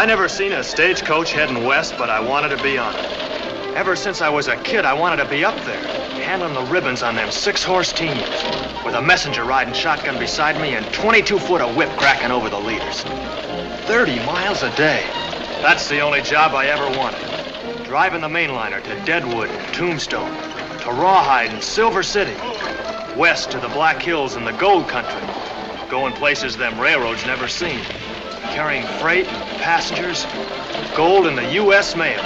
I never seen a stagecoach heading west, but I wanted to be on it. Ever since I was a kid, I wanted to be up there, handling the ribbons on them 6-horse teams, with a messenger riding shotgun beside me and 22-foot of whip cracking over the leaders. 30 miles a day. That's the only job I ever wanted. Driving the mainliner to Deadwood and Tombstone, to Rawhide and Silver City, west to the Black Hills and the Gold Country, going places them railroads never seen, carrying freight and passengers, gold in the U.S. mail.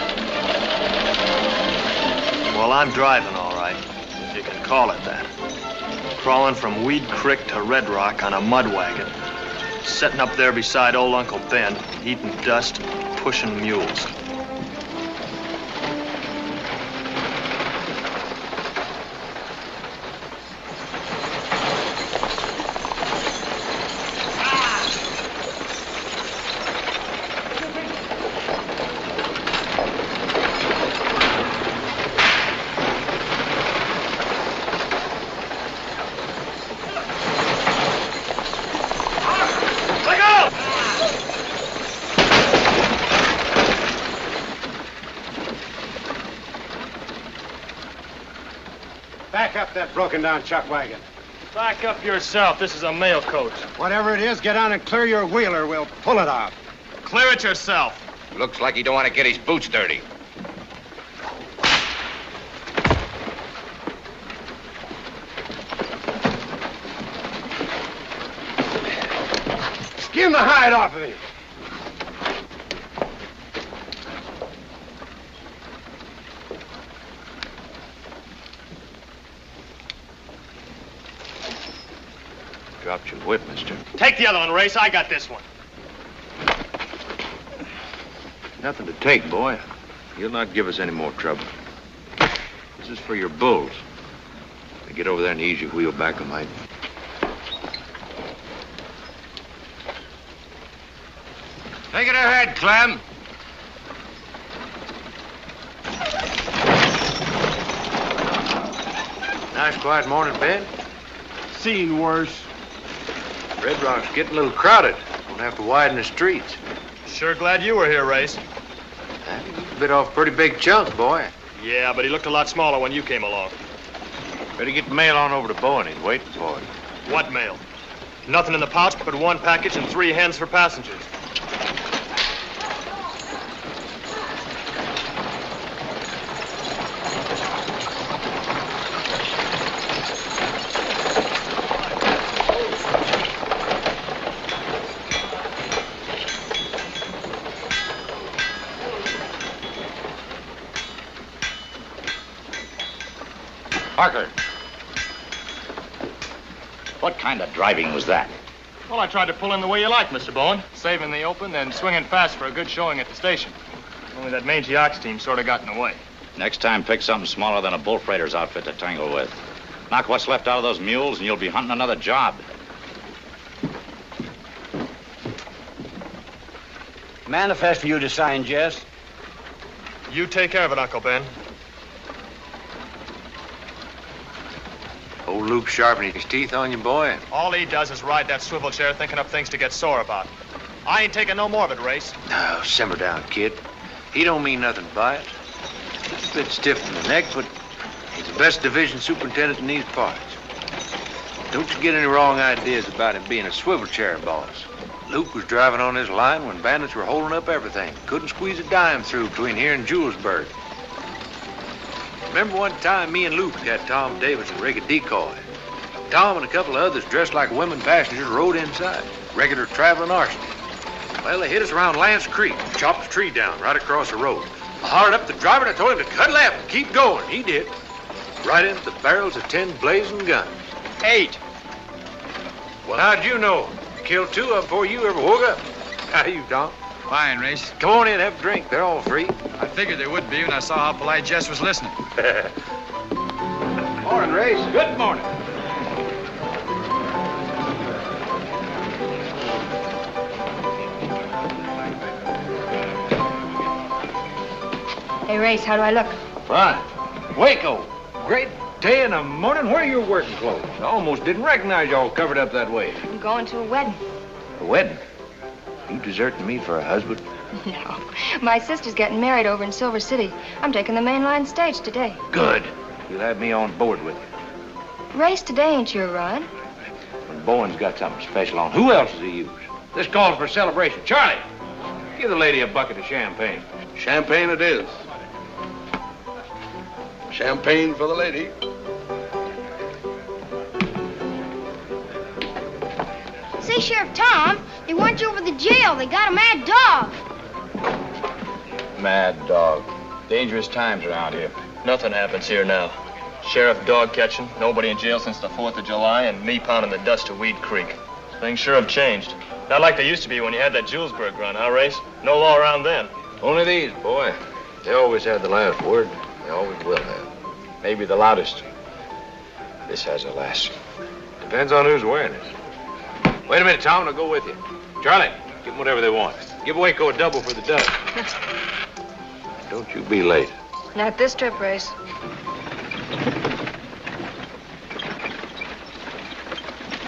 Well, I'm driving, all right. You can call it that. Crawling from Weed Creek to Red Rock on a mud wagon. Sitting up there beside old Uncle Ben, eating dust, pushing mules. Back up that broken-down chuck wagon. Back up yourself. This is a mail coach. Whatever it is, get on and clear your wheeler. We'll pull it off. Clear it yourself. Looks like you don't want to get his boots dirty. Skin the hide off of him. Dropped your whip, mister. Take the other one, Race. I got this one. Nothing to take, boy. You'll not give us any more trouble. This is for your bulls. Now get over there and ease your wheel back a mite. Take it ahead, Clem. Nice quiet morning, Ben. Seen worse. Red Rock's getting a little crowded. Won't have to widen the streets. Sure glad you were here, Race. You bit off a pretty big chunk, boy. Yeah, but he looked a lot smaller when you came along. Better get the mail on over to Bowen. He's waiting for it. What mail? Nothing in the pouch but one package and 3 hens for passengers. Harker. What kind of driving was that? Well, I tried to pull in the way you like, Mr. Bowen. Saving the open, then swinging fast for a good showing at the station. Only that mangy ox team sort of got in the way. Next time, pick something smaller than a bull freighter's outfit to tangle with. Knock what's left out of those mules, and you'll be hunting another job. Manifest for you to sign, Jess. You take care of it, Uncle Ben. Old Luke sharpening his teeth on you, boy. All he does is ride that swivel chair thinking up things to get sore about. I ain't taking no more of it, Race. No, simmer down, kid. He don't mean nothing by it. He's a bit stiff in the neck, but he's the best division superintendent in these parts. Don't you get any wrong ideas about him being a swivel chair boss. Luke was driving on this line when bandits were holding up everything. Couldn't squeeze a dime through between here and Julesburg. Remember one time me and Luke had Tom Davisson rig a decoy. Tom and a couple of others dressed like women passengers rode inside. Regular traveling arsonists. Well, they hit us around Lance Creek, chopped a tree down right across the road. I hollered up the driver and I told him to cut left and keep going. He did. Right into the barrels of 10 blazing guns. 8. Well, how'd you know? Killed 2 of them before you ever woke up. How you, Tom? Fine, Race. Come on in, have a drink. They're all free. I figured they would be when I saw how polite Jess was listening. Morning, Race. Good morning. Hey, Race, how do I look? Fine. Waco. Great day in the morning. Where are your working clothes? I almost didn't recognize you all covered up that way. I'm going to a wedding. A wedding? You deserting me for a husband? No. My sister's getting married over in Silver City. I'm taking the mainline stage today. Good. You'll have me on board with you. Race today ain't your run. When Bowen's got something special on, who else does he use? This calls for a celebration. Charlie, give the lady a bucket of champagne. Champagne it is. Champagne for the lady. Say, Sheriff Tom, they want you over the jail. They got a mad dog. Mad dog. Dangerous times around here. Nothing happens here now. Sheriff dog catching, nobody in jail since the 4th of July, and me pounding the dust of Weed Creek. Things sure have changed. Not like they used to be when you had that Julesburg run, huh, Race? No law around then. Only these, boy. They always had the last word. They always will have. Maybe the loudest. This has a last. Depends on who's wearing it. Wait a minute, Tom, I'll go with you. Charlie, give them whatever they want. Give Waco a double for the dust. Don't you be late. Not this trip, Race.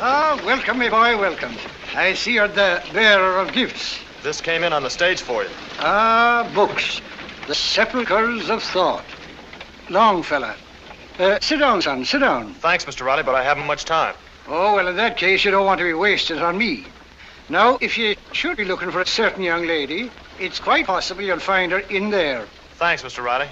Ah, welcome, me boy, welcome. I see you're the bearer of gifts. This came in on the stage for you. Ah, books. The sepulchres of thought. Long fella. Sit down, son, sit down. Thanks, Mr. Riley, but I haven't much time. Oh, well, in that case, you don't want to be wasted on me. Now, if you should be looking for a certain young lady, it's quite possible you'll find her in there. Thanks, Mr. Riley.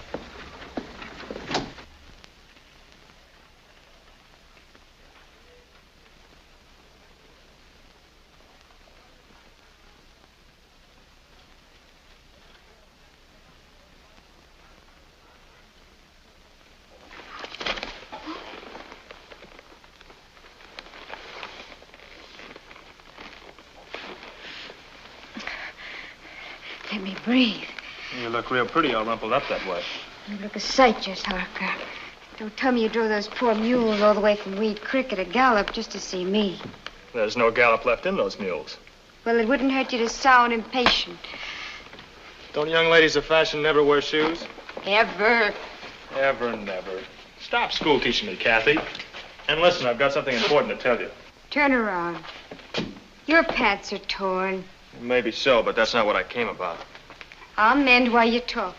Let me breathe. You look real pretty all rumpled up that way. You look a sight, Jess Harker. Don't tell me you drove those poor mules all the way from Weed Creek at a gallop just to see me. There's no gallop left in those mules. Well, it wouldn't hurt you to sound impatient. Don't young ladies of fashion never wear shoes? Ever. Ever, never. Stop school teaching me, Kathy. And listen, I've got something important to tell you. Turn around. Your pants are torn. Maybe so, but that's not what I came about. I'll mend while you talk.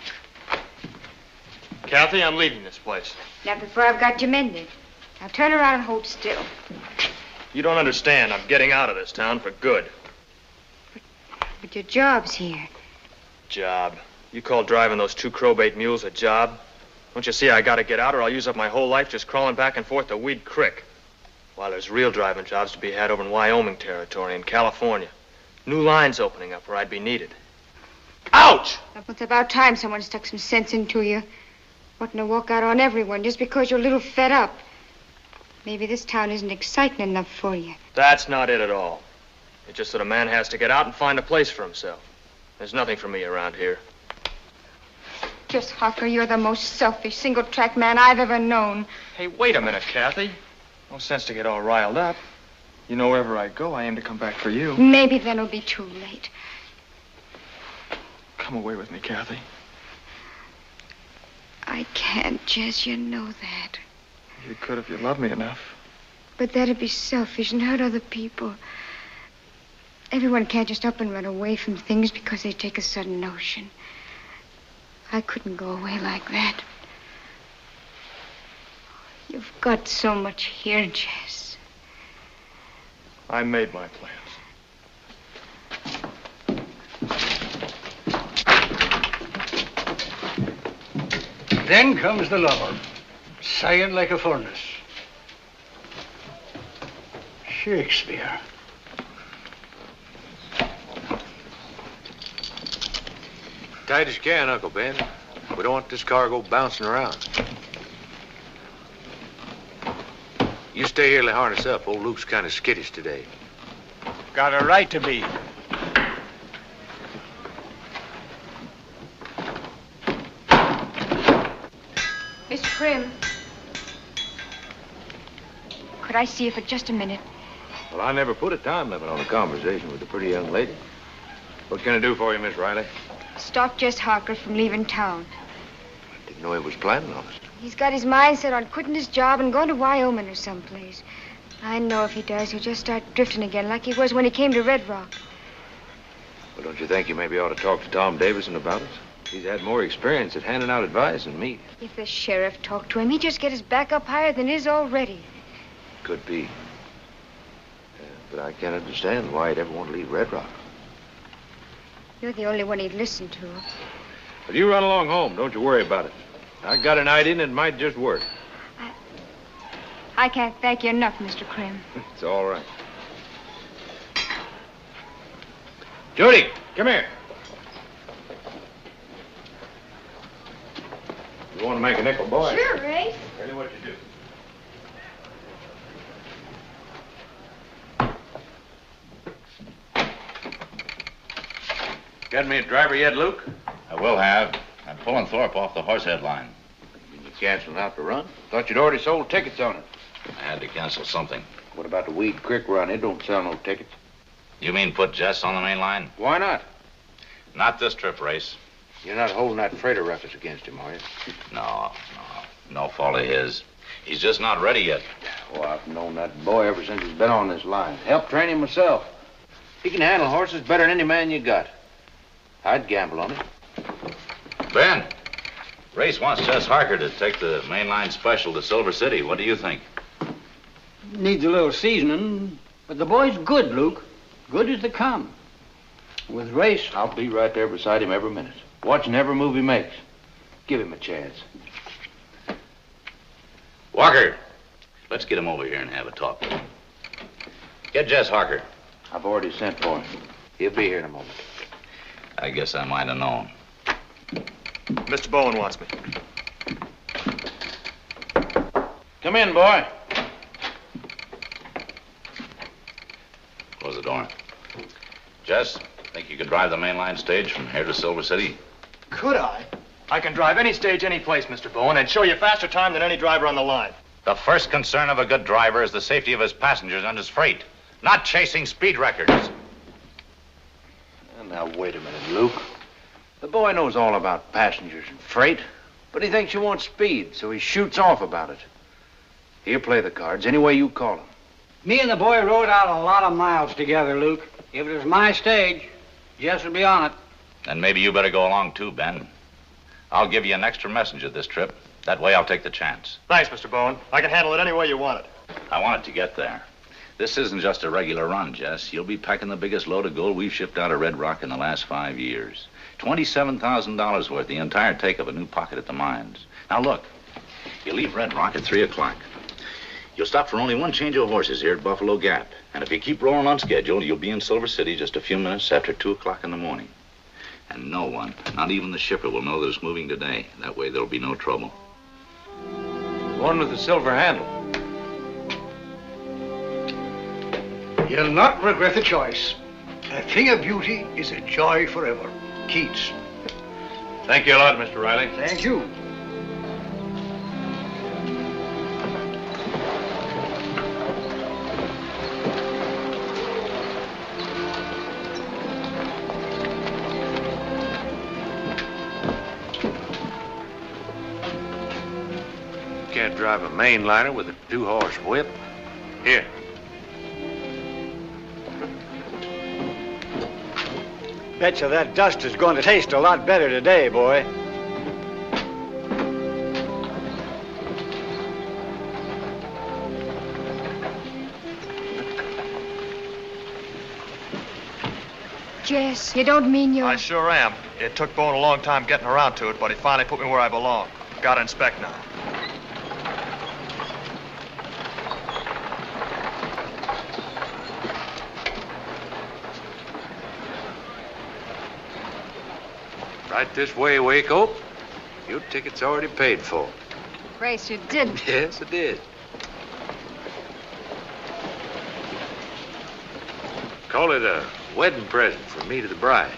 Kathy, I'm leaving this place. Not before I've got you mended. Now turn around and hold still. You don't understand. I'm getting out of this town for good. But your job's here. Job? You call driving those 2 crowbait mules a job? Don't you see I gotta get out or I'll use up my whole life just crawling back and forth to Weed Creek. While there's real driving jobs to be had over in Wyoming territory and California. New lines opening up where I'd be needed. Ouch! It's about time someone stuck some sense into you. Wanting to walk out on everyone just because you're a little fed up. Maybe this town isn't exciting enough for you. That's not it at all. It's just that a man has to get out and find a place for himself. There's nothing for me around here. Jess Harker, you're the most selfish, single-track man I've ever known. Hey, wait a minute, Kathy. No sense to get all riled up. You know, wherever I go, I aim to come back for you. Maybe then it'll be too late. Come away with me, Kathy. I can't, Jess, you know that. You could if you loved me enough. But that'd be selfish and hurt other people. Everyone can't just up and run away from things because they take a sudden notion. I couldn't go away like that. You've got so much here, Jess. I made my plans. Then comes the lover, sighing like a furnace. Shakespeare. Tight as you can, Uncle Ben. We don't want this cargo bouncing around. You stay here and harness up. Old Luke's kind of skittish today. Got a right to be. Miss Crim. Could I see you for just a minute? Well, I never put a time limit on a conversation with a pretty young lady. What can I do for you, Miss Riley? Stop Jess Harker from leaving town. I didn't know he was planning on it. He's got his mind set on quitting his job and going to Wyoming or someplace. I know if he does, he'll just start drifting again like he was when he came to Red Rock. Well, don't you think you maybe ought to talk to Tom Davisson about it? He's had more experience at handing out advice than me. If the sheriff talked to him, he'd just get his back up higher than it is already. Could be. But I can't understand why he'd ever want to leave Red Rock. You're the only one he'd listen to. Well, you run along home. Don't you worry about it. I got an idea and it might just work. I can't thank you enough, Mr. Crim. It's all right. Judy, come here. You want to make a nickel, boy? Sure, Race. Tell you what you do. Got me a driver yet, Luke? I will have. I'm pulling Thorpe off the Horsehead line. You canceling out the run? Thought you'd already sold tickets on it. I had to cancel something. What about the Weed Creek run? It don't sell no tickets. You mean put Jess on the main line? Why not? Not this trip, Race. You're not holding that freighter ruckus against him, are you? No fault of his. He's just not ready yet. Oh, I've known that boy ever since he's been on this line. Helped train him myself. He can handle horses better than any man you got. I'd gamble on it. Ben, Race wants Jess Harker to take the main line special to Silver City. What do you think? Needs a little seasoning, but the boy's good, Luke. Good as they come. With Race, I'll be right there beside him every minute, watching every move he makes. Give him a chance. Walker, let's get him over here and have a talk with him. Get Jess Harker. I've already sent for him. He'll be here in a moment. I guess I might have known. Mr. Bowen wants me. Come in, boy. Close the door. Jess, think you could drive the mainline stage from here to Silver City? Could I? I can drive any stage, any place, Mr. Bowen, and show you faster time than any driver on the line. The first concern of a good driver is the safety of his passengers and his freight, not chasing speed records. Now, wait a minute, Luke. The boy knows all about passengers and freight, but he thinks you want speed, so he shoots off about it. He'll play the cards any way you call him. me and the boy rode out a lot of miles together, Luke. If it was my stage, Jess would be on it. Then maybe you better go along too, Ben. I'll give you an extra messenger this trip. That way I'll take the chance. Thanks, Mr. Bowen. I can handle it any way you want it. I want it to get there. This isn't just a regular run, Jess. You'll be packing the biggest load of gold we've shipped out of Red Rock in the last 5 years. $27,000 worth, the entire take of a new pocket at the mines. Now, look, you leave Red Rock at 3 o'clock. You'll stop for only one change of horses here at Buffalo Gap. And if you keep rolling on schedule, you'll be in Silver City just a few minutes after 2 o'clock in the morning. And no one, not even the shipper, will know that it's moving today. That way there'll be no trouble. One with the silver handle. You'll not regret the choice. A thing of beauty is a joy forever. Keats. Thank you a lot, Mr. Riley. Thank you. Can't drive a mainliner with a 2-horse whip. Here. Betcha that dust is going to taste a lot better today, boy. Jess, you don't mean you're... I sure am. It took Bowen a long time getting around to it, but he finally put me where I belong. Got to inspect now. Right this way, Waco. Your ticket's already paid for. Race, you didn't. Yes, I did. Call it a wedding present from me to the bride.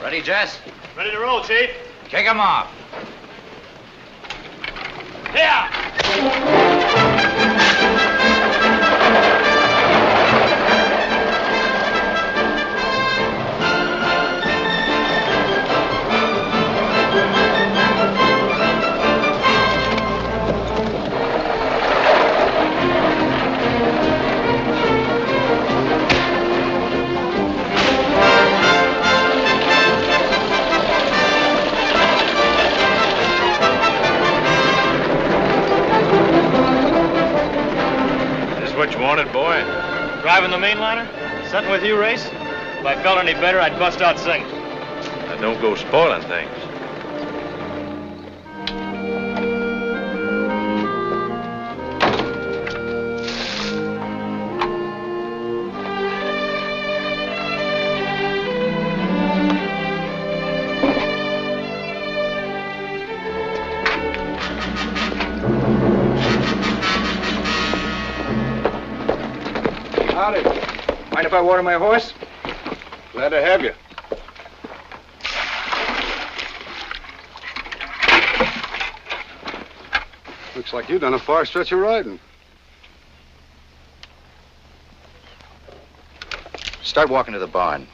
Ready, Jess? Ready to roll, Chief. Kick him off. Here! What you wanted, boy? Driving the mainliner? Something with you, Race? If I felt any better, I'd bust out singing. Now, don't go spoiling things. Howdy. Mind if I water my horse? Glad to have you. Looks like you've done a far stretch of riding. Start walking to the barn.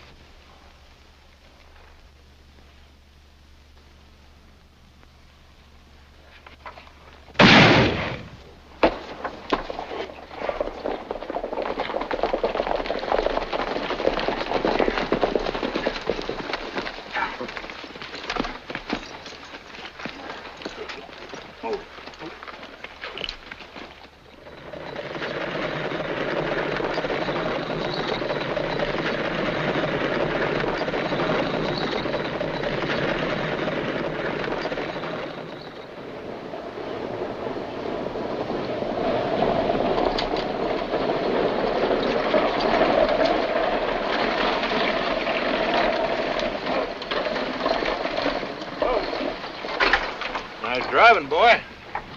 Nice driving, boy.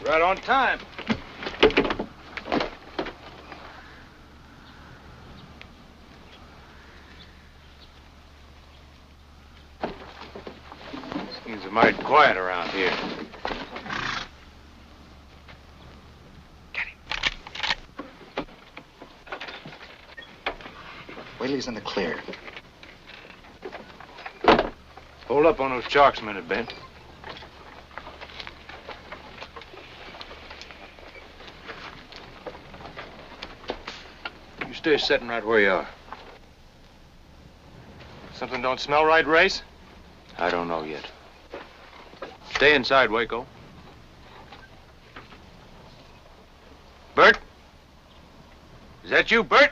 Right on time. Seems mighty quiet around here. Get him. Wait till he's in the clear. Hold up on those chalks a minute, Ben. You stay sitting right where you are. Something don't smell right, Race? I don't know yet. Stay inside, Waco. Bert? Is that you, Bert?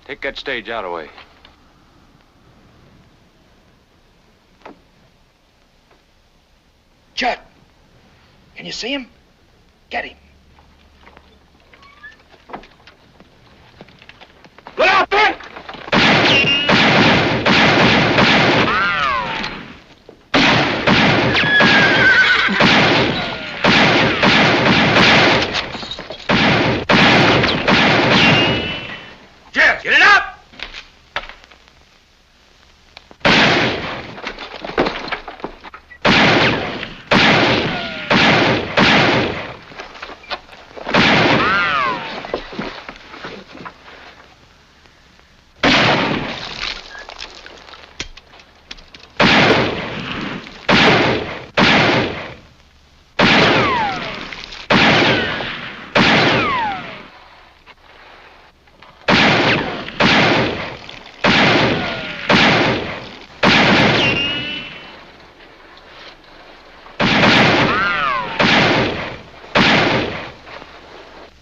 Take that stage out of the way. Judd, can you see him? Get him. Look out, Bert! Jess, get it up!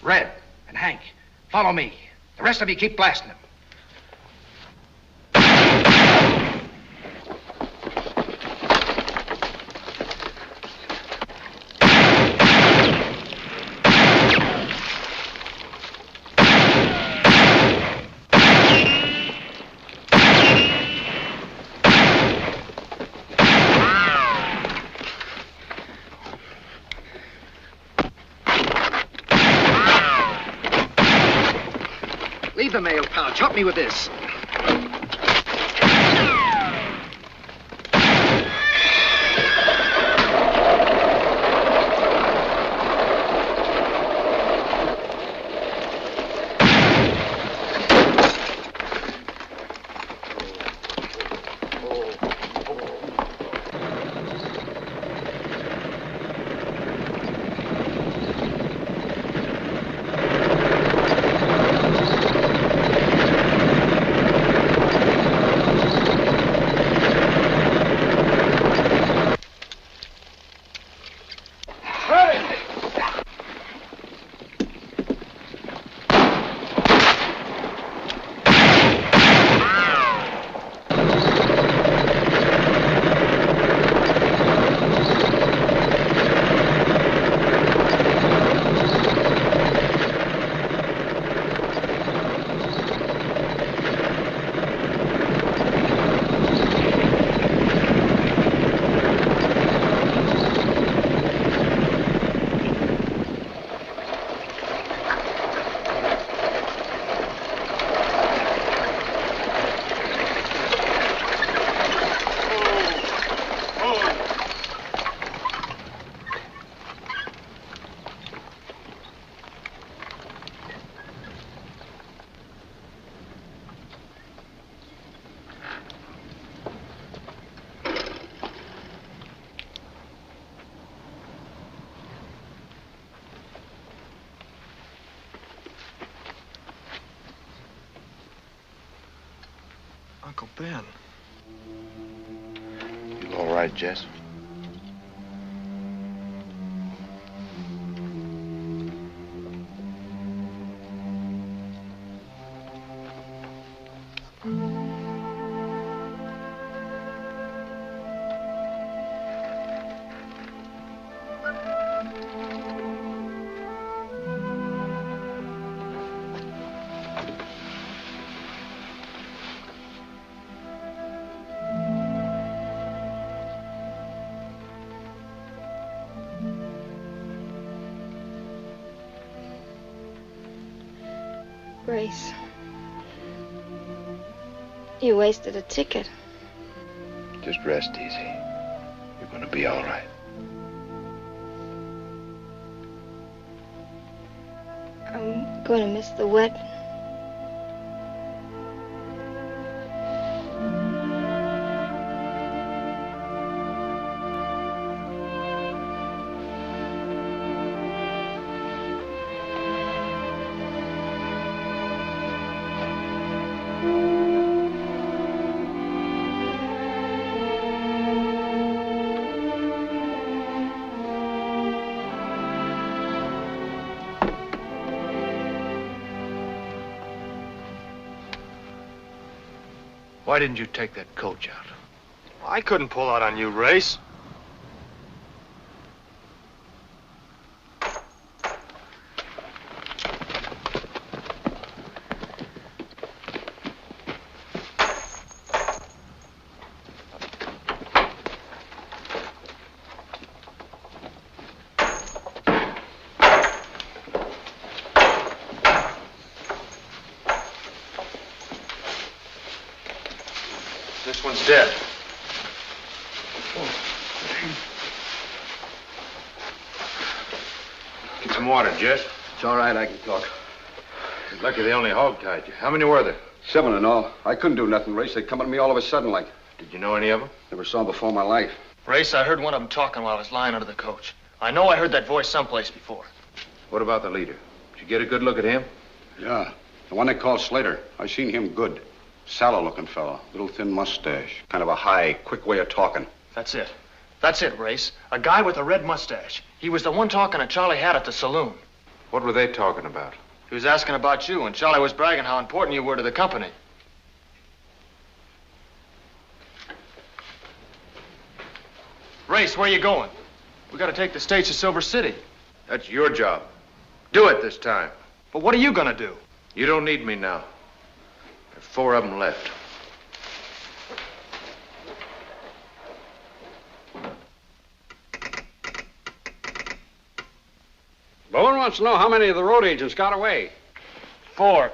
Red and Hank, follow me. The rest of you keep blasting him. Leave the mail, pal. Help me with this. then? You all right, Jess? Grace, you wasted a ticket. Just rest easy. You're gonna be all right. I'm going to miss the wedding. Why didn't you take that coach out? I couldn't pull out on you, Race. This one's dead. Get some water, Jess. It's all right, I can talk. You're lucky they only hog-tied you. How many were there? 7 in all. I couldn't do nothing, Race. They come at me all of a sudden like. Did you know any of them? Never saw 'em before in my life. Race, I heard one of them talking while I was lying under the coach. I know I heard that voice someplace before. What about the leader? Did you get a good look at him? Yeah. The one they call Slater. I seen him good. Sallow-looking fellow. Little thin mustache. Kind of a high, quick way of talking. That's it. That's it, Race. A guy with a red mustache. He was the one talking that Charlie had at the saloon. What were they talking about? He was asking about you, and Charlie was bragging how important you were to the company. Race, where you going? We gotta take the stage to Silver City. That's your job. Do it this time. But what are you gonna do? You don't need me now. There's 4 of them left. Bowen wants to know how many of the road agents got away. 4.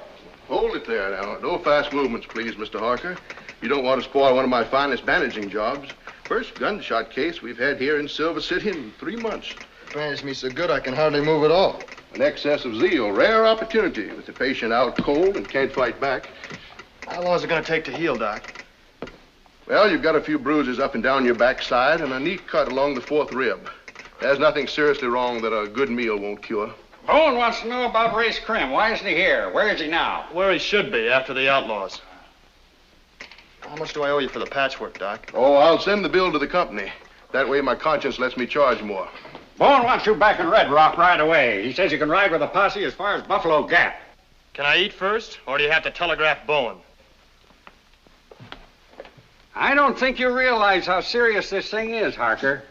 Hold it there now. No fast movements, please, Mr. Harker. You don't want to spoil one of my finest bandaging jobs. First gunshot case we've had here in Silver City in 3 months. Bandaged me so good I can hardly move at all. An excess of zeal, rare opportunity with the patient out cold and can't fight back. How long is it gonna take to heal, Doc? Well, you've got a few bruises up and down your backside and a neat cut along the 4th rib. There's nothing seriously wrong that a good meal won't cure. Bowen wants to know about Race Crim. Why isn't he here? Where is he now? Where he should be, after the outlaws. How much do I owe you for the patchwork, Doc? Oh, I'll send the bill to the company. That way my conscience lets me charge more. Bowen wants you back in Red Rock right away. He says you can ride with the posse as far as Buffalo Gap. Can I eat first, or do you have to telegraph Bowen? I don't think you realize how serious this thing is, Harker.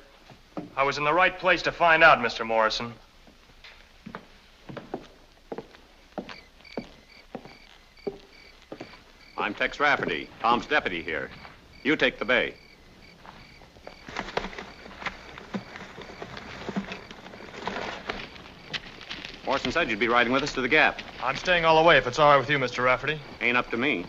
I was in the right place to find out, Mr. Morrison. I'm Tex Rafferty, Tom's deputy here. You take the bay. Morrison said you'd be riding with us to the Gap. I'm staying all the way if it's all right with you, Mr. Rafferty. Ain't up to me.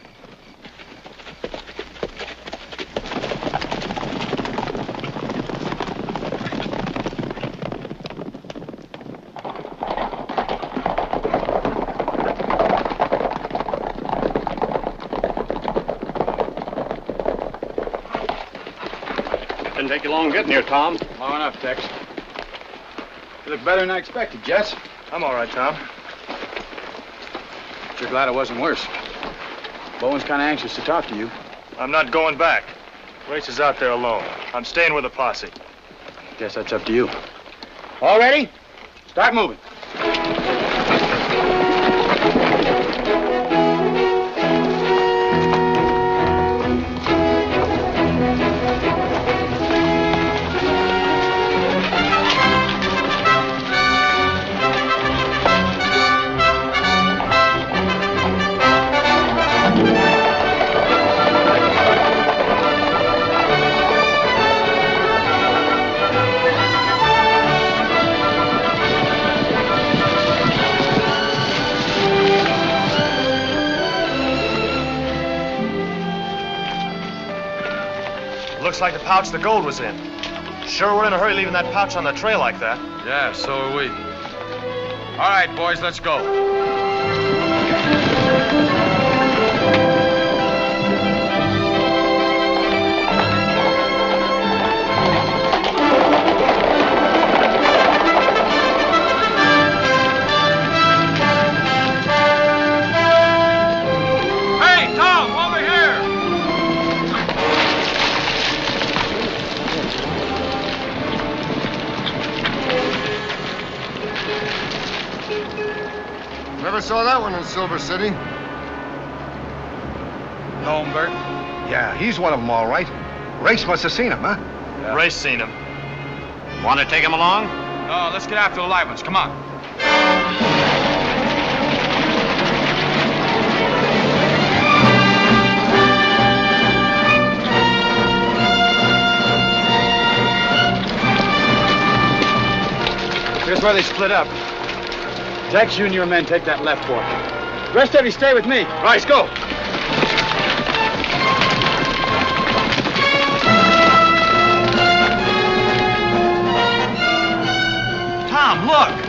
Didn't take you long getting here, Tom. Long enough, Tex. You look better than I expected, Jess. I'm all right, Tom. You're glad it wasn't worse. Bowen's kind of anxious to talk to you. I'm not going back. Race is out there alone. I'm staying with the posse. Guess that's up to you. All ready? Start moving. Looks like the pouch the gold was in. Sure, we're in a hurry leaving that pouch on the trail like that. Yeah, so are we. All right, boys, let's go. Never saw that one in Silver City. Know him, Bert? Yeah, he's one of them, all right. Race must have seen him, huh? Yeah. Race seen him. Want to take him along? No, let's get after the live ones. Come on. Here's where they split up. Jax, you and your men take that left boy. Rest of you stay with me. All right, let's go. Tom, look!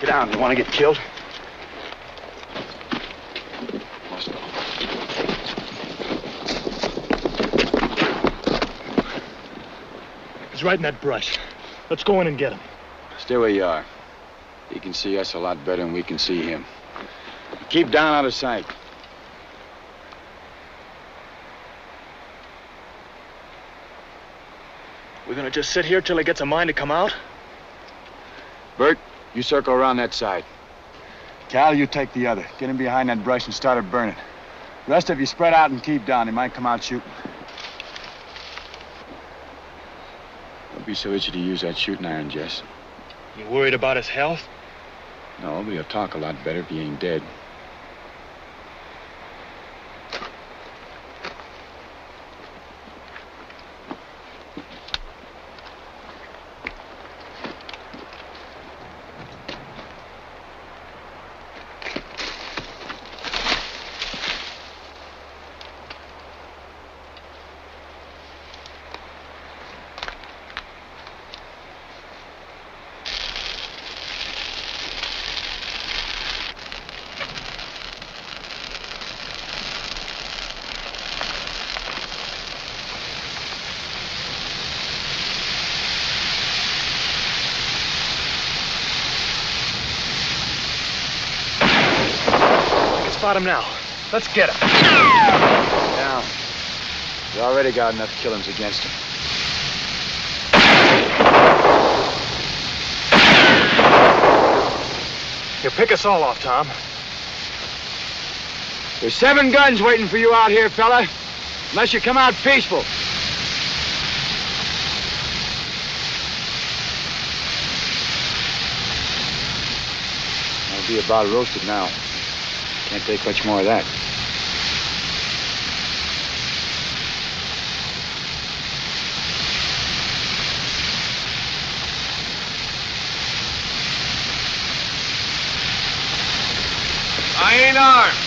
Get down. You want to get killed? He's right in that brush. Let's go in and get him. Stay where you are. He can see us a lot better than we can see him. Keep down out of sight. We're gonna just sit here till he gets a mind to come out? Bert, you circle around that side. Cal, you take the other. Get him behind that brush and start it burning. The rest of you spread out and keep down. He might come out shooting. Don't be so itchy to use that shooting iron, Jess. You worried about his health? No, but he'll talk a lot better if he ain't dead. Spot him now. Let's get him. Down. We already got enough killings against him. Here, pick us all off, Tom. There's 7 guns waiting for you out here, fella. Unless you come out peaceful. I'll be about roasted now. Can't take much more of that. I ain't armed.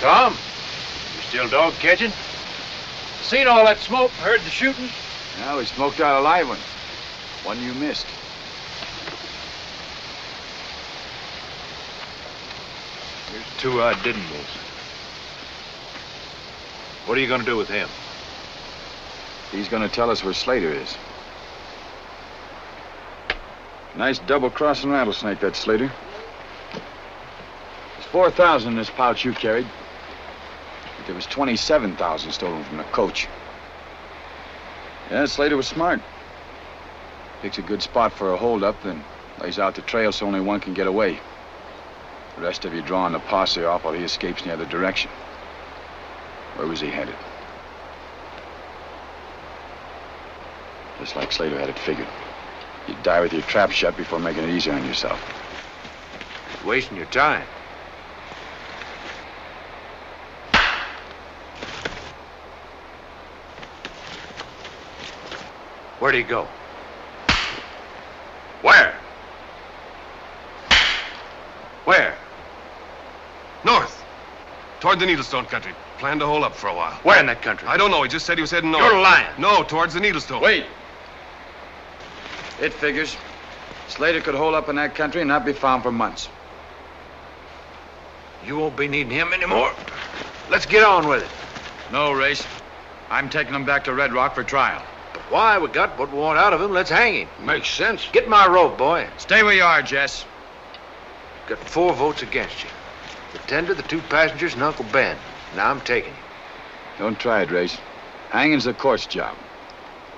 Tom, you still dog catching? Seen all that smoke, heard the shooting? Now we smoked out a live one. One you missed. Here's 2 I didn't miss. What are you going to do with him? He's gonna tell us where Slater is. Nice double-crossing rattlesnake, that Slater. There's 4,000 in this pouch you carried. But there was 27,000 stolen from the coach. Yeah, Slater was smart. Picks a good spot for a holdup, then lays out the trail so only one can get away. The rest of you drawing the posse off while he escapes in the other direction. Where was he headed? Just like Slater had it figured. You'd die with your trap shut before making it easier on yourself. Wasting your time. Where'd he go? Where? Where? North. Toward the Needlestone country. Planned to hold up for a while. Where in that country? I don't know. He just said he was heading north. You're lying. No, towards the Needlestone. Wait. It figures. Slater could hold up in that country and not be found for months. You won't be needing him anymore. Let's get on with it. No, Race. I'm taking him back to Red Rock for trial. But why? We got what we want out of him. Let's hang him. Makes sense. Get my rope, boy. Stay where you are, Jess. Got 4 votes against you. The tender, the 2 passengers, and Uncle Ben. Now I'm taking him. Don't try it, Race. Hanging's the court's job.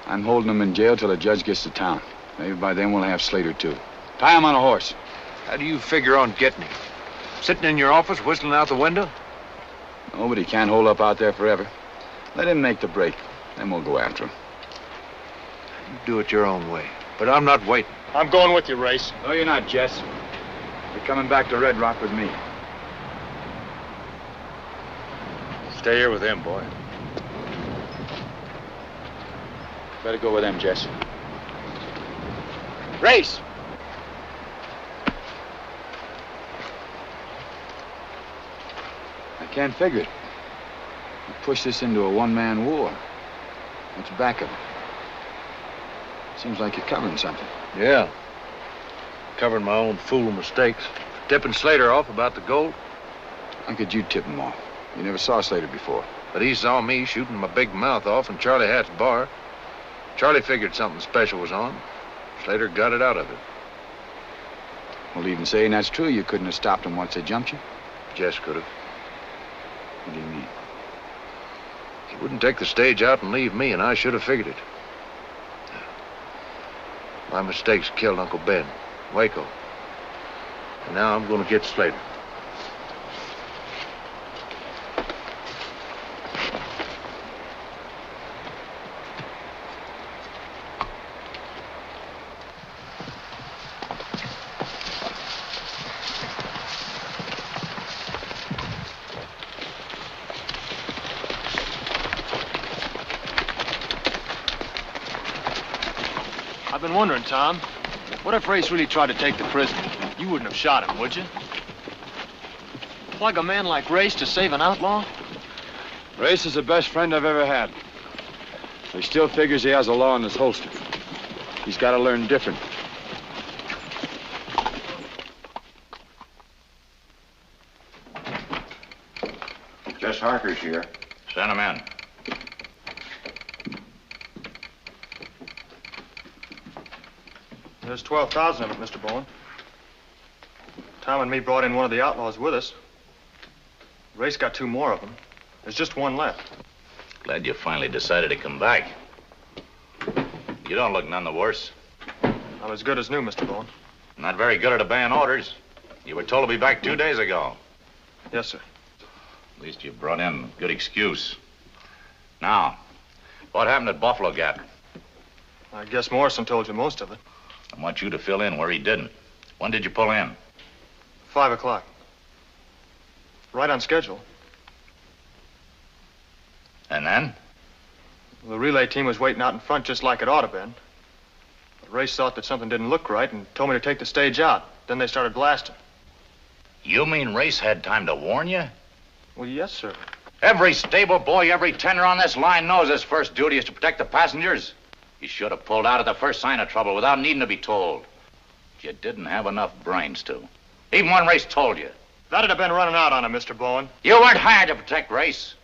I'm holding him in jail till the judge gets to town. Maybe by then we'll have Slater, too. Tie him on a horse. How do you figure on getting him? Sitting in your office, whistling out the window? Nobody can't hold up out there forever. Let him make the break. Then we'll go after him. You do it your own way. But I'm not waiting. I'm going with you, Race. No, you're not, Jess. You're coming back to Red Rock with me. Stay here with him, boy. Better go with them, Jess. Race! I can't figure it. You push this into a one-man war. What's back of it? Seems like you're covering something. Yeah. Covering my own fool mistakes. Tipping Slater off about the gold. How could you tip him off? You never saw Slater before. But he saw me shooting my big mouth off in Charlie Hatt's bar. Charlie figured something special was on. Slater got it out of it. Well, even saying that's true, you couldn't have stopped him once they jumped you. Jess could have. What do you mean? He wouldn't take the stage out and leave me, and I should have figured it. My mistakes killed Uncle Ben, Waco. And now I'm going to get Slater. I've been wondering, Tom, what if Race really tried to take the prisoner? You wouldn't have shot him, would you? Plug a man like Race to save an outlaw? Race is the best friend I've ever had. He still figures he has a law in his holster. He's got to learn different. Jess Harker's here. Send him in. There's 12,000 of it, Mr. Bowen. Tom and me brought in one of the outlaws with us. Race got 2 more of them. There's just 1 left. Glad you finally decided to come back. You don't look none the worse. I'm as good as new, Mr. Bowen. Not very good at obeying orders. You were told to be back 2 days ago. Yes, sir. At least you brought in a good excuse. Now, what happened at Buffalo Gap? I guess Morrison told you most of it. I want you to fill in where he didn't. When did you pull in? 5 o'clock. Right on schedule. And then? The relay team was waiting out in front just like it ought to been. But Race thought that something didn't look right and told me to take the stage out. Then they started blasting. You mean Race had time to warn you? Well, yes, sir. Every stable boy, every tender on this line knows his first duty is to protect the passengers. You should have pulled out at the first sign of trouble without needing to be told. You didn't have enough brains to. Even when Race told you. That'd have been running out on him, Mr. Bowen. You weren't hired to protect Race.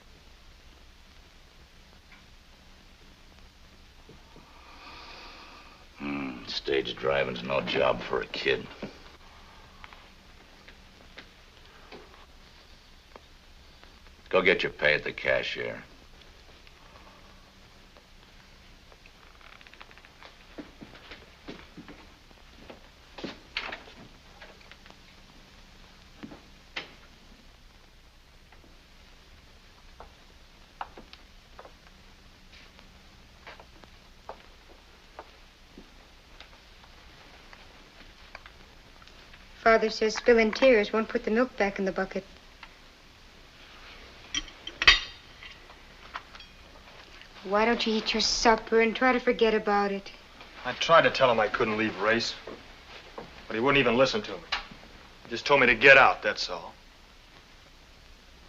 Stage driving's no job for a kid. Go get your pay at the cashier. Father says spilling tears won't put the milk back in the bucket. Why don't you eat your supper and try to forget about it? I tried to tell him I couldn't leave Race, but he wouldn't even listen to me. He just told me to get out, that's all.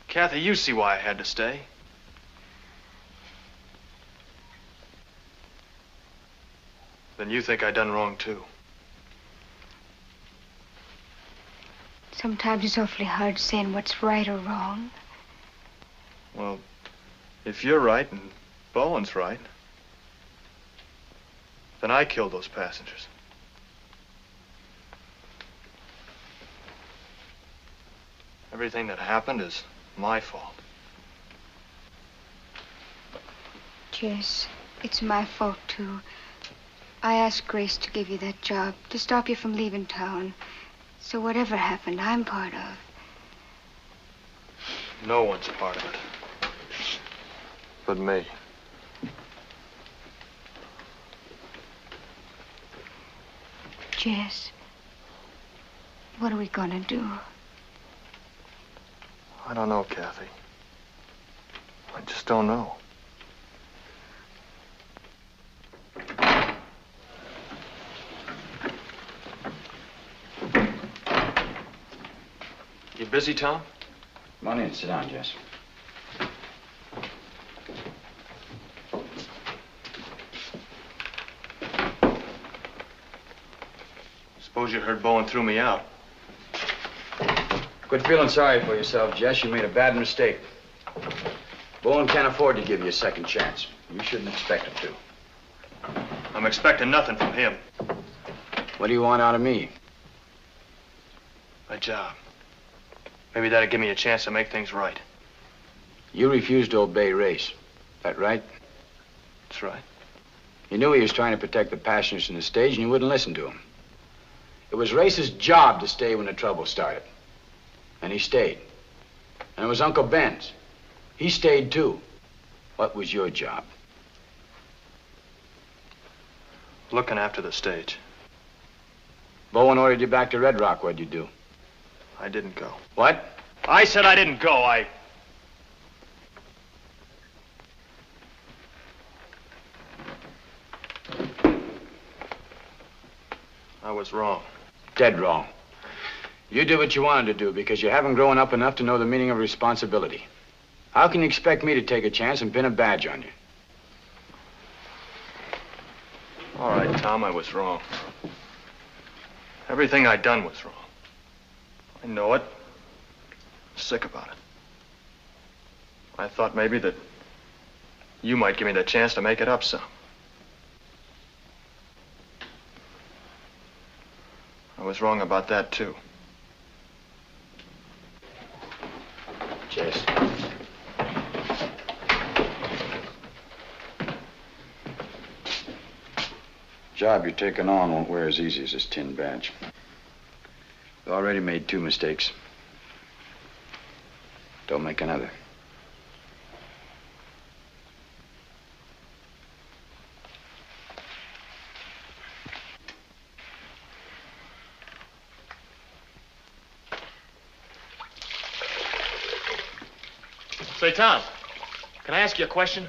Kathy, you see why I had to stay. Then you think I done wrong, too. Sometimes it's awfully hard saying what's right or wrong. Well, if you're right and Bowen's right, then I killed those passengers. Everything that happened is my fault. Jess, it's my fault, too. I asked Grace to give you that job, to stop you from leaving town. So whatever happened, I'm part of. No one's part of it. But me. Jess, what are we gonna do? I don't know, Kathy. I just don't know. You busy, Tom? Come on in. Sit down, Jess. Suppose you heard Bowen threw me out. Quit feeling sorry for yourself, Jess. You made a bad mistake. Bowen can't afford to give you a second chance. You shouldn't expect him to. I'm expecting nothing from him. What do you want out of me? A job. Maybe that'd give me a chance to make things right. You refused to obey Race. That right? That's right. You knew he was trying to protect the passengers in the stage, and you wouldn't listen to him. It was Race's job to stay when the trouble started. And he stayed. And it was Uncle Ben's. He stayed, too. What was your job? Looking after the stage. Bowen ordered you back to Red Rock. What'd you do? I didn't go. What? I said I didn't go. I was wrong. Dead wrong. You did what you wanted to do because you haven't grown up enough to know the meaning of responsibility. How can you expect me to take a chance and pin a badge on you? All right, Tom, I was wrong. Everything I done was wrong. I know it. I'm sick about it. I thought maybe that you might give me the chance to make it up some. I was wrong about that, too. Jess. Job you're taking on won't wear as easy as this tin badge. You already made 2 mistakes. Don't make another. Say, Tom, can I ask you a question?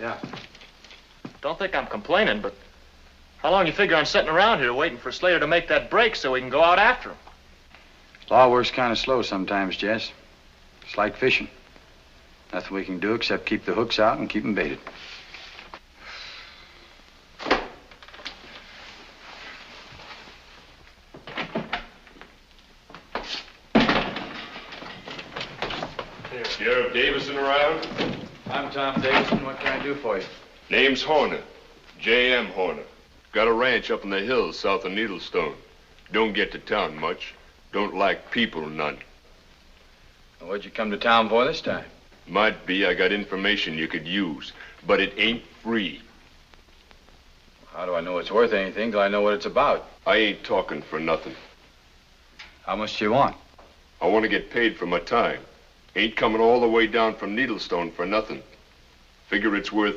Yeah. Don't think I'm complaining, but how long you figure on sitting around here waiting for Slater to make that break so we can go out after him? Law works kind of slow sometimes, Jess. It's like fishing. Nothing we can do except keep the hooks out and keep them baited. Sheriff Davisson around? I'm Tom Davisson. What can I do for you? Name's Horner. J.M. Horner. Got a ranch up in the hills south of Needlestone. Don't get to town much. Don't like people none. Well, what'd you come to town for this time? Might be I got information you could use, but it ain't free. How do I know it's worth anything till I know what it's about? I ain't talking for nothing. How much do you want? I want to get paid for my time. Ain't coming all the way down from Needlestone for nothing. Figure it's worth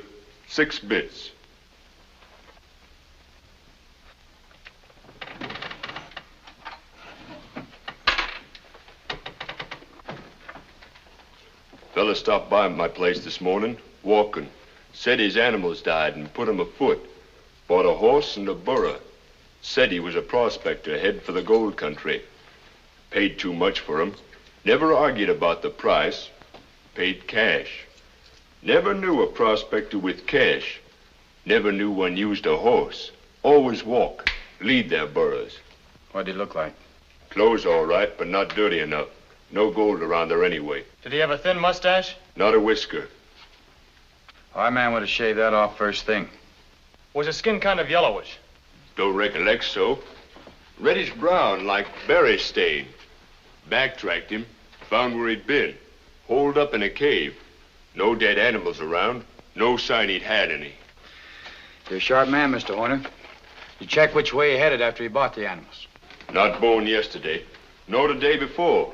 6 bits. Fella stopped by my place this morning, walking. Said his animals died and put him afoot. Bought a horse and a burro. Said he was a prospector headed for the gold country. Paid too much for him. Never argued about the price. Paid cash. Never knew a prospector with cash. Never knew one used a horse. Always walk. Lead their burros. What'd he look like? Clothes all right, but not dirty enough. No gold around there anyway. Did he have a thin mustache? Not a whisker. Our man would have shaved that off first thing. Was his skin kind of yellowish? Don't recollect so. Reddish brown, like berry stain. Backtracked him, found where he'd been. Holed up in a cave. No dead animals around. No sign he'd had any. You're a sharp man, Mr. Horner. You check which way he headed after he bought the animals. Not Bowen yesterday, nor the day before.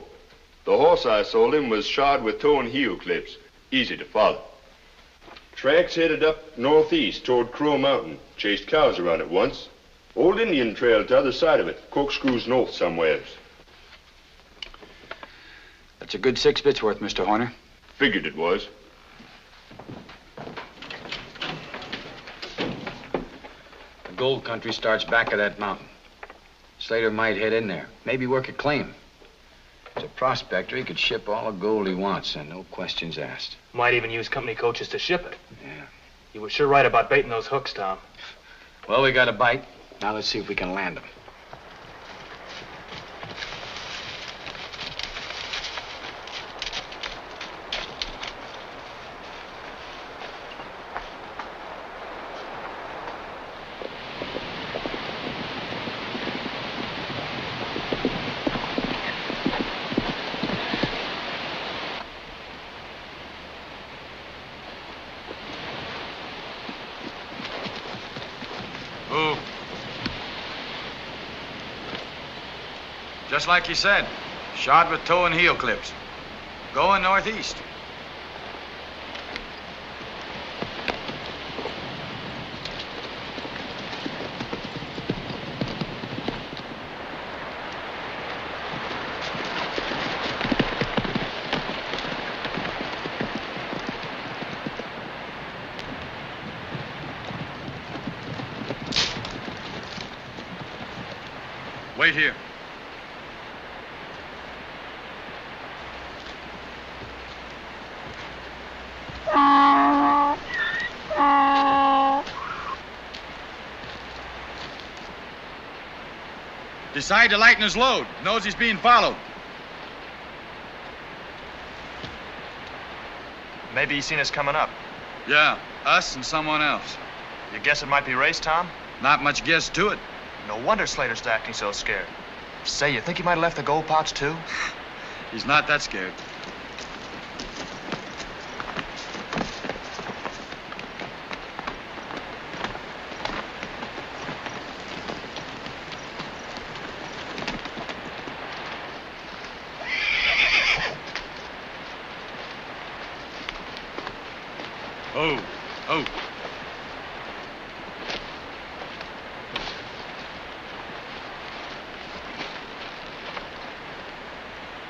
The horse I sold him was shod with toe and heel clips. Easy to follow. Tracks headed up northeast toward Crow Mountain. Chased cows around it once. Old Indian trail to the other side of it. Corkscrews north somewheres. That's a good 6 bits worth, Mr. Horner. Figured it was. The gold country starts back of that mountain. Slater might head in there. Maybe work a claim. As a prospector, he could ship all the gold he wants and no questions asked. Might even use company coaches to ship it. Yeah. You were sure right about baiting those hooks, Tom. Well, we got a bite. Now let's see if we can land them. Just like you said, shod with toe and heel clips. Going northeast. Wait here. Decide to lighten his load. Knows he's being followed. Maybe he's seen us coming up. Yeah, us and someone else. You guess it might be Race, Tom? Not much guess to it. No wonder Slater's acting so scared. Say, you think he might have left the gold pouch, too? He's not that scared.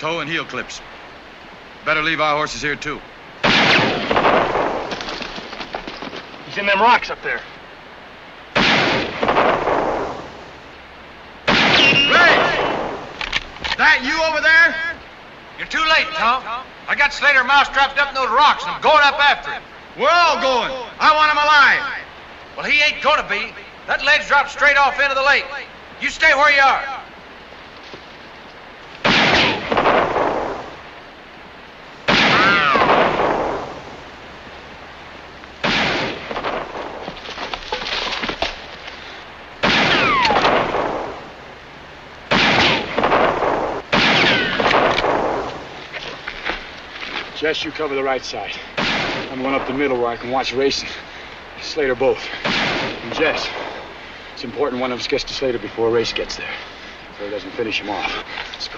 toe and heel clips. Better leave our horses here, too. He's in them rocks up there. Ray! That you over there? You're too late, Tom. I got Slater mousetrapped up in those rocks, and I'm going up after him. We're all going. I want him alive. Well, he ain't gonna be. That ledge drops straight off into the lake. You stay where you are. Jess, you cover the right side. I'm going up the middle where I can watch Race and Slater both. And Jess, it's important one of us gets to Slater before Race gets there, so he doesn't finish him off. Let's go.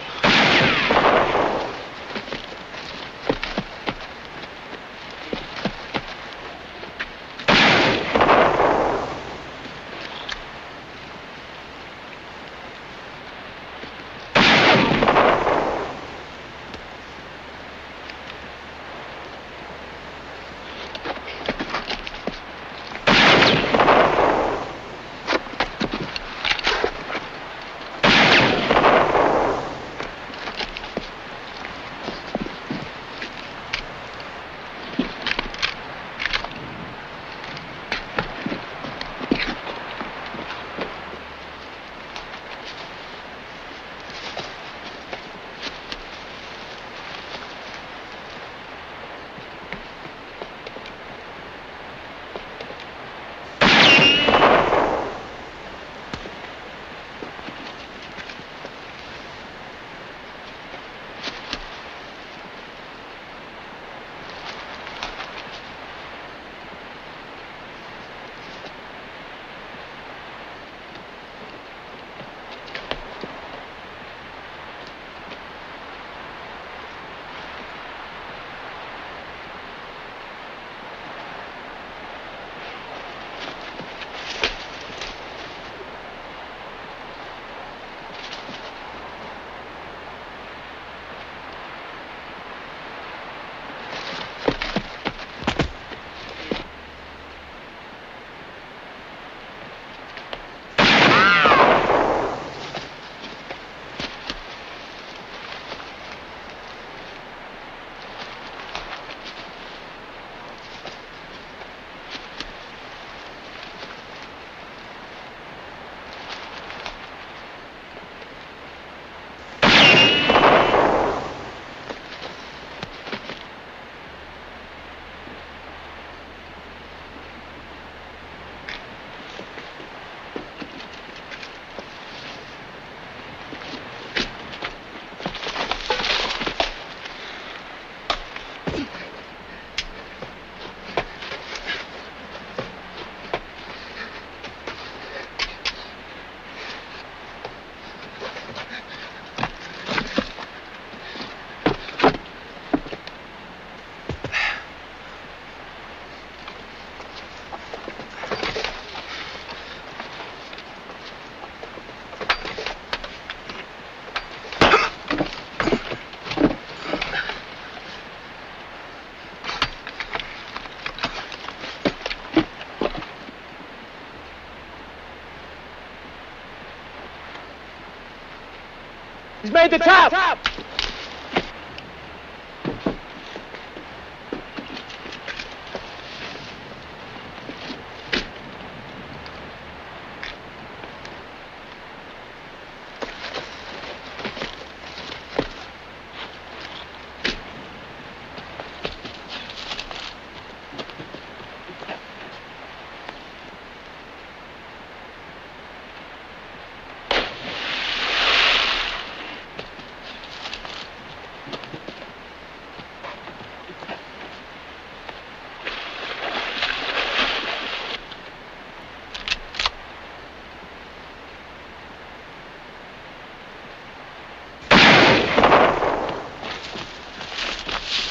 He's made the top.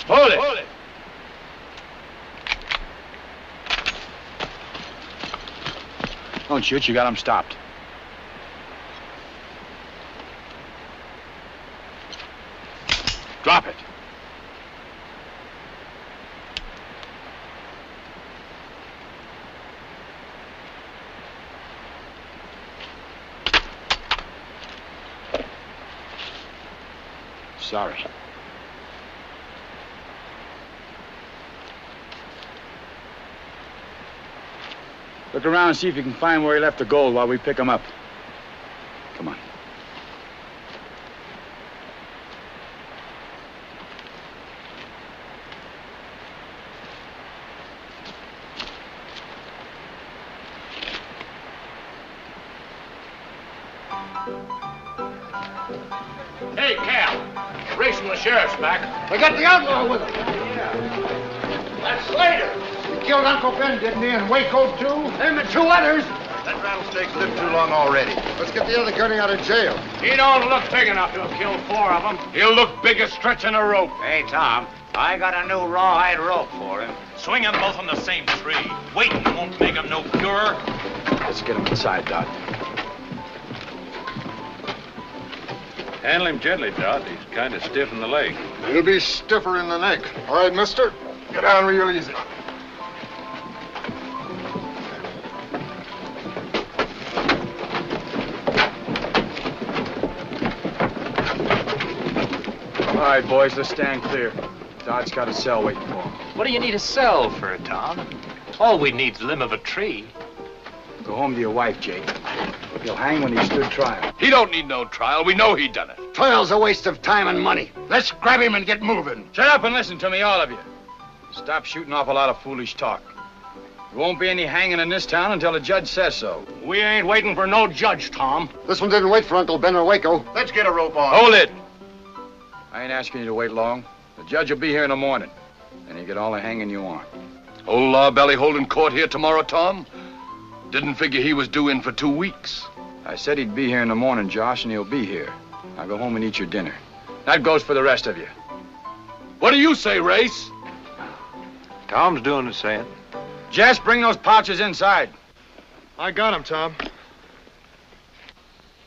Hold it. Don't shoot, you got him stopped. Sorry. Look around and see if you can find where he left the gold while we pick him up. Come on. Hey, Cal. Race from the sheriff's back. They got the outlaw with them. That's Slater. He killed Uncle Ben, didn't he, in Waco, too? Him and 2 others. That rattlesnake's lived too long already. Let's get the other gunny out of jail. He don't look big enough to have killed 4 of them. He'll look big as stretching a rope. Hey, Tom, I got a new rawhide rope for him. Swing them both on the same tree. Waiting won't make them no purer. Let's get him inside, Dot. Handle him gently, Dot. He's kind of stiff in the leg. He'll be stiffer in the neck. All right, mister? Get down real easy. All right, boys, let's stand clear. Dot's got a cell waiting for him. What do you need a cell for, Tom? All we need's the limb of a tree. Go home to your wife, Jake. He'll hang when he stood trial. He don't need no trial. We know he done it. Trial's a waste of time and money. Let's grab him and get moving. Shut up and listen to me, all of you. Stop shooting off a lot of foolish talk. There won't be any hanging in this town until the judge says so. We ain't waiting for no judge, Tom. This one didn't wait for Uncle Ben or Waco. Let's get a rope on. Hold it! I ain't asking you to wait long. The judge will be here in the morning, and you get all the hanging you want. Old Lawbelly holding court here tomorrow, Tom? Didn't figure he was due in for 2 weeks. I said he'd be here in the morning, Josh, and he'll be here. Now go home and eat your dinner. That goes for the rest of you. What do you say, Race? Tom's doing the same. Jess, bring those pouches inside. I got him, Tom.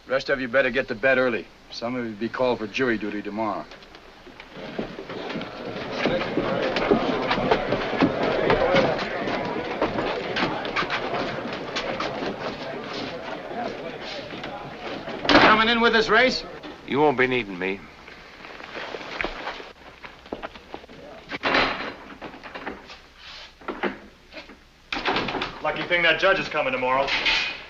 Rest of you better get to bed early. Some of you will be called for jury duty tomorrow. Coming in with this Race? You won't be needing me. Lucky thing that judge is coming tomorrow.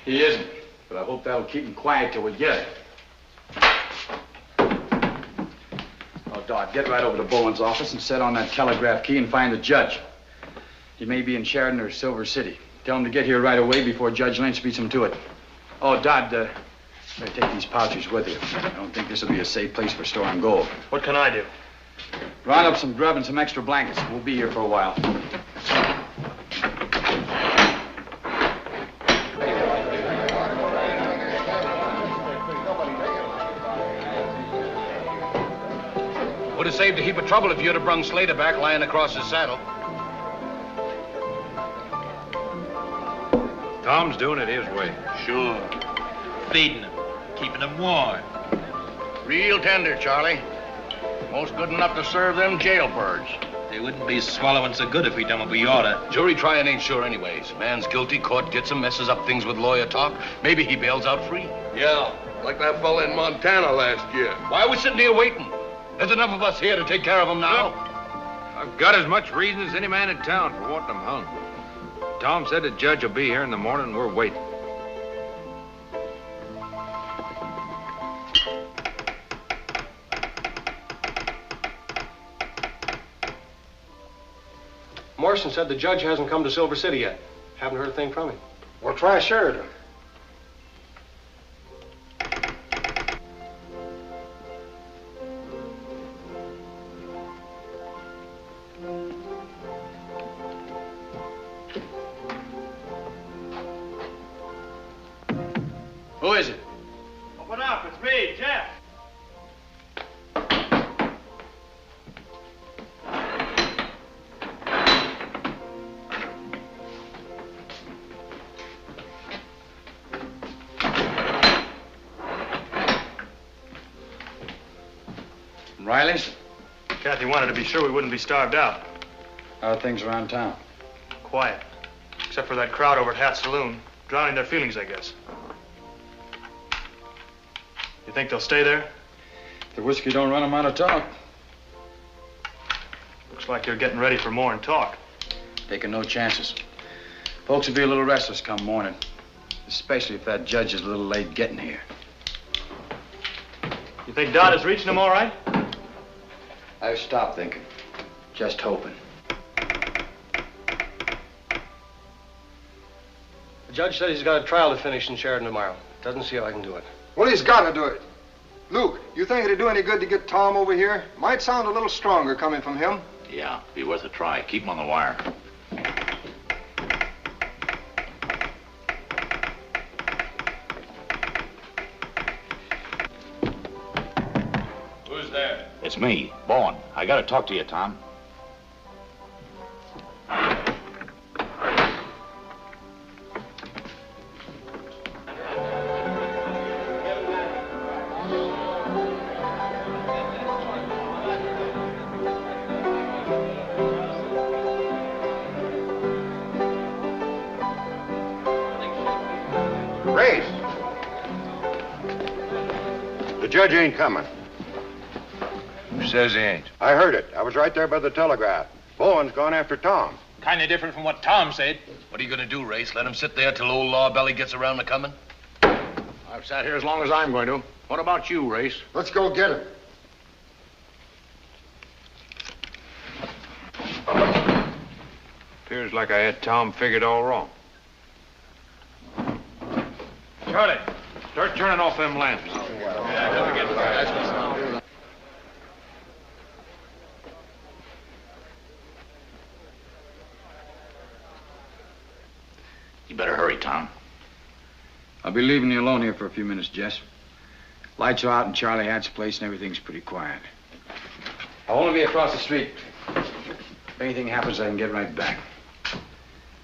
He isn't, but I hope that'll keep him quiet till we get it. Oh, Doc, get right over to Bowen's office and set on that telegraph key and find the judge. He may be in Sheridan or Silver City. Tell him to get here right away before Judge Lynch beats him to it. Oh, Dodd, better take these pouches with you. I don't think this will be a safe place for storing gold. What can I do? Round up some grub and some extra blankets. We'll be here for a while. Would have saved a heap of trouble if you'd have brung Slater back lying across his saddle. Tom's doing it his way. Sure. Feeding them, keeping them warm. Real tender, Charlie. Most good enough to serve them jailbirds. They wouldn't be swallowing so good if we done what we oughta. Jury trying ain't sure anyways. Man's guilty, court gets him, messes up things with lawyer talk. Maybe he bails out free. Yeah, like that fella in Montana last year. Why are we sitting here waiting? There's enough of us here to take care of him now. I've got as much reason as any man in town for wanting them hung. Tom said the judge will be here in the morning, and we're waiting. Morrison said the judge hasn't come to Silver City yet. Haven't heard a thing from him. We'll try Sheridan. Who is it? Open up, it's me, Jeff. Riley's? Kathy wanted to be sure we wouldn't be starved out. How are things around town? Quiet. Except for that crowd over at Hat's Saloon. Drowning their feelings, I guess. You think they'll stay there? The whiskey don't run 'em out of talk. Looks like they're getting ready for more than talk. Taking no chances. Folks will be a little restless come morning. Especially if that judge is a little late getting here. You think Dot is reaching them all right? I've stopped thinking. Just hoping. The judge said he's got a trial to finish in Sheridan tomorrow. Doesn't see how I can do it. Well, he's got to do it. Luke, you think it'd do any good to get Tom over here? Might sound a little stronger coming from him. Yeah, be worth a try. Keep him on the wire. Who's there? It's me, Bowen. I gotta talk to you, Tom. Race! The judge ain't coming. Who says he ain't? I heard it. I was right there by the telegraph. Bowen's gone after Tom. Kind of different from what Tom said. What are you gonna do, Race? Let him sit there till old Law Belly gets around to coming? I've sat here as long as I'm going to. What about you, Race? Let's go get him. Appears like I had Tom figured all wrong. Charlie, start turning off them lamps. You better hurry, Tom. I'll be leaving you alone here for a few minutes, Jess. Lights are out in Charlie Hatt's place and everything's pretty quiet. I'll only be across the street. If anything happens, I can get right back.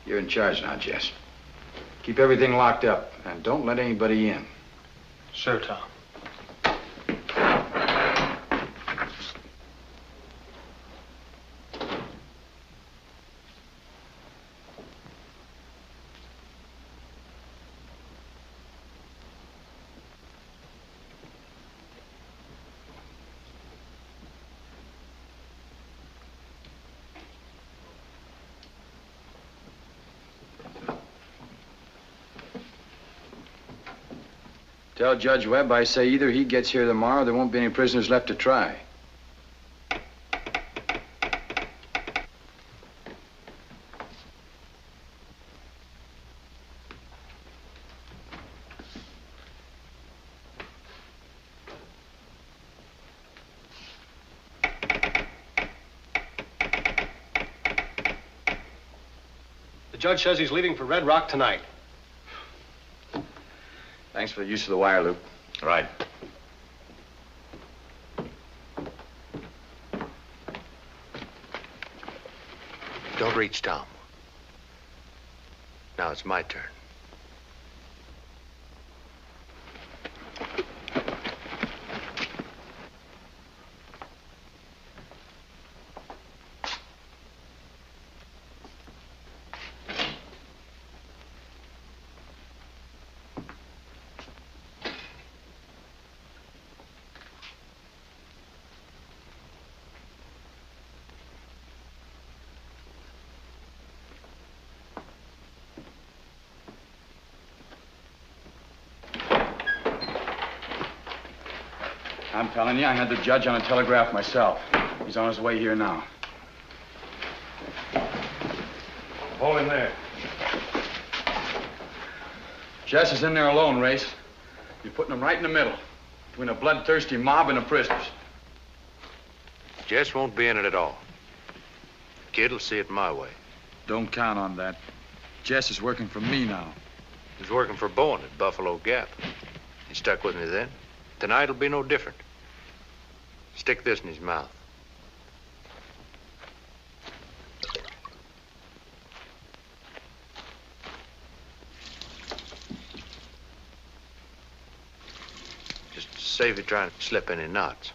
You're in charge now, Jess. Keep everything locked up and don't let anybody in. Sure, Tom. Tell Judge Webb I say either he gets here tomorrow or there won't be any prisoners left to try. The judge says he's leaving for Red Rock tonight. Thanks for the use of the wire, Luke. Right. Don't reach Tom. Now it's my turn. I'm telling you, I had the judge on a telegraph myself. He's on his way here now. Hold him there. Jess is in there alone, Race. You're putting him right in the middle, between a bloodthirsty mob and the prisoners. Jess won't be in it at all. Kid will see it my way. Don't count on that. Jess is working for me now. He was working for Bowen at Buffalo Gap. He stuck with me then. Tonight will be no different. Stick this in his mouth. Just save you trying to slip any knots.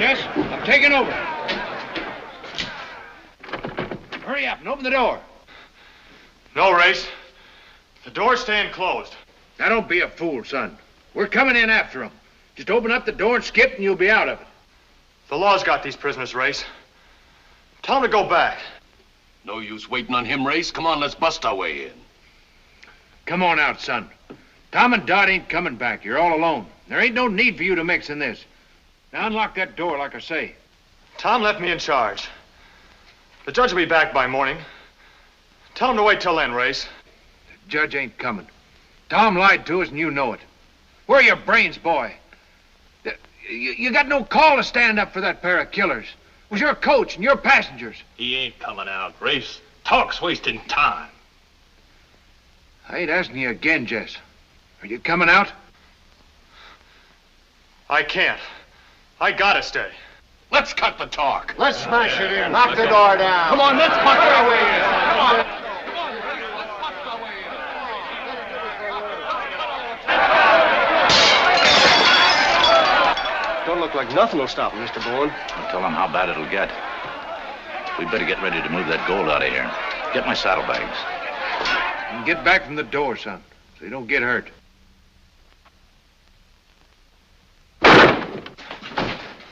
Jess. I'm taking over. Hurry up and open the door. No, Race. The door's staying closed. Now, don't be a fool, son. We're coming in after him. Just open up the door and skip, and you'll be out of it. The law's got these prisoners, Race. Tell them to go back. No use waiting on him, Race. Come on, let's bust our way in. Come on out, son. Tom and Dot ain't coming back. You're all alone. There ain't no need for you to mix in this. Now unlock that door like I say. Tom left me in charge. The judge will be back by morning. Tell him to wait till then, Race. The judge ain't coming. Tom lied to us, and you know it. Where are your brains, boy? You got no call to stand up for that pair of killers. It was your coach and your passengers. He ain't coming out, Race. Talk's wasting time. I ain't asking you again, Jess. Are you coming out? I can't. I gotta stay. Let's cut the talk. Let's smash it in. Knock the door down. Come on, let's bust our way in. Come on. Don't look like nothing will stop him, Mr. Bowen. I'll tell him how bad it'll get. We'd better get ready to move that gold out of here. Get my saddlebags. And get back from the door, son, so you don't get hurt.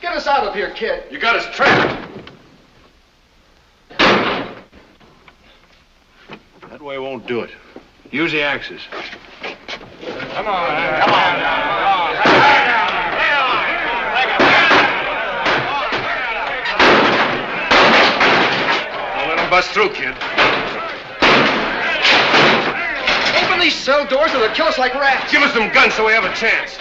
Get us out of here, kid. You got us trapped. That way won't do it. Use the axes. Come on. Come on. Bust through, kid. Open these cell doors or they'll kill us like rats. Give us some guns so we have a chance.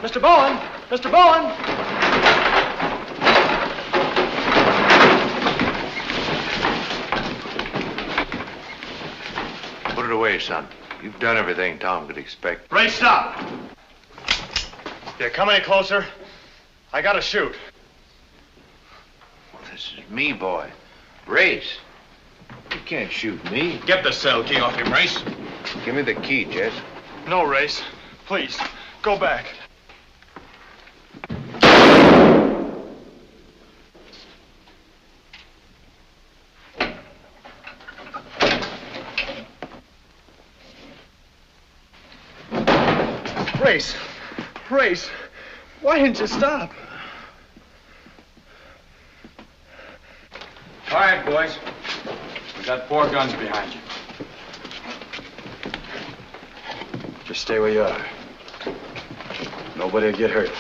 Mr. Bowen! Mr. Bowen! Put it away, son. You've done everything Tom could expect. Ray, stop! If you come any closer, I gotta shoot. This is me, boy. Race. You can't shoot me. Get the cell key off him, Race. Give me the key, Jess. No, Race. Please, go back. Race, why didn't you stop? Quiet, boys. We got 4 guns behind you. Just stay where you are. Nobody will get hurt.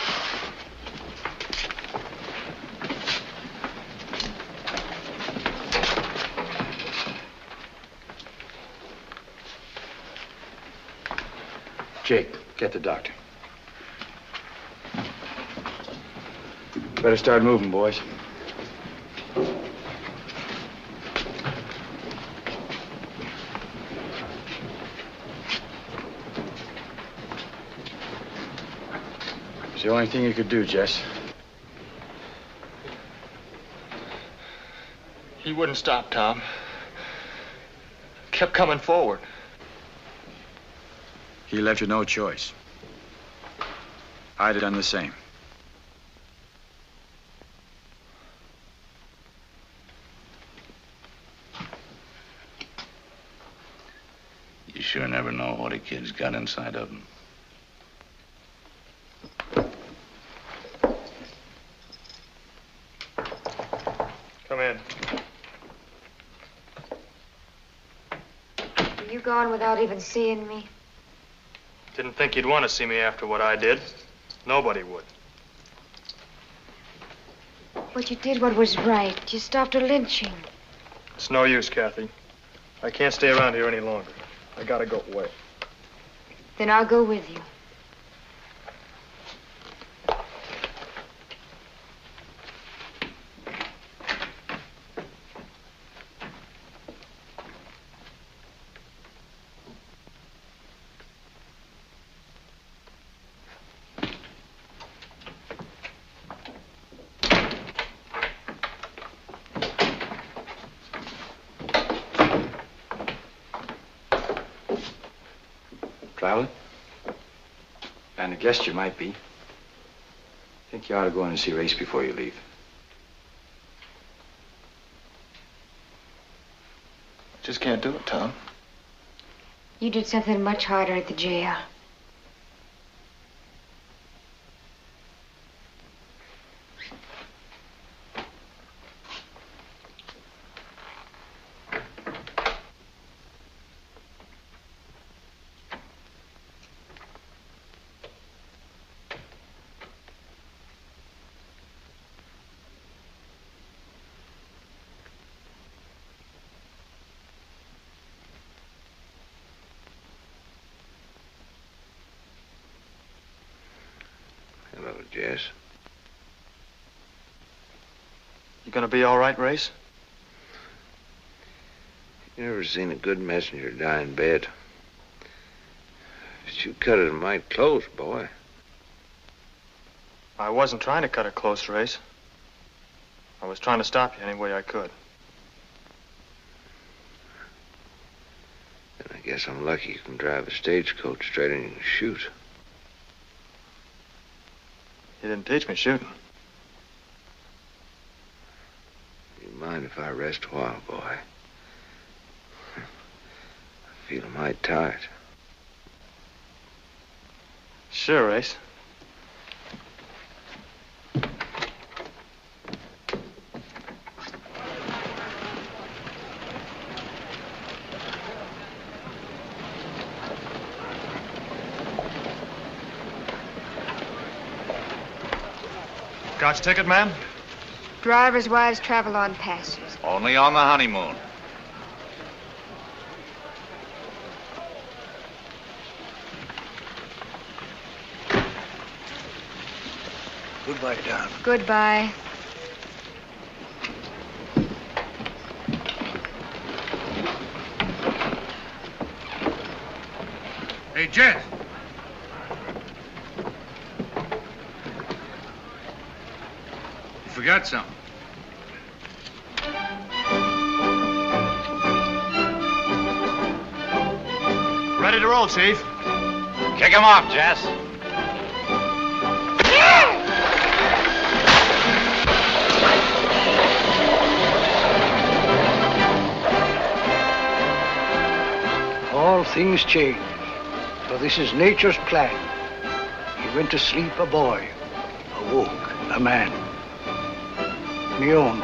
Jake, get the doctor. Better start moving, boys. It's the only thing you could do, Jess. He wouldn't stop, Tom. Kept coming forward. He left you no choice. I'd have done the same. You sure never know what a kid's got inside of him. Come in. Are you gone without even seeing me? Didn't think you'd want to see me after what I did. Nobody would. But you did what was right. You stopped a lynching. It's no use, Kathy. I can't stay around here any longer. I gotta go away. Then I'll go with you. Traveling? And I guessed you might be. Think you ought to go in and see Race before you leave. Just can't do it, Tom. You did something much harder at the jail. Hello, Jess. You gonna be all right, Race? You never seen a good messenger die in bed. But you cut it mighty close, boy. I wasn't trying to cut it close, Race. I was trying to stop you any way I could. Then I guess I'm lucky you can drive a stagecoach straight and you can shoot. You didn't teach me shooting. You mind if I rest a while, boy? I feel mighty tired. Sure, Race. Scotch ticket, ma'am? Driver's wives travel on passes. Only on the honeymoon. Goodbye, Don. Goodbye. Hey, Jess. You forgot something. Ready to roll, Chief. Kick him off, Jess. All things change. For this is nature's plan. He went to sleep a boy, awoke a man. Me own.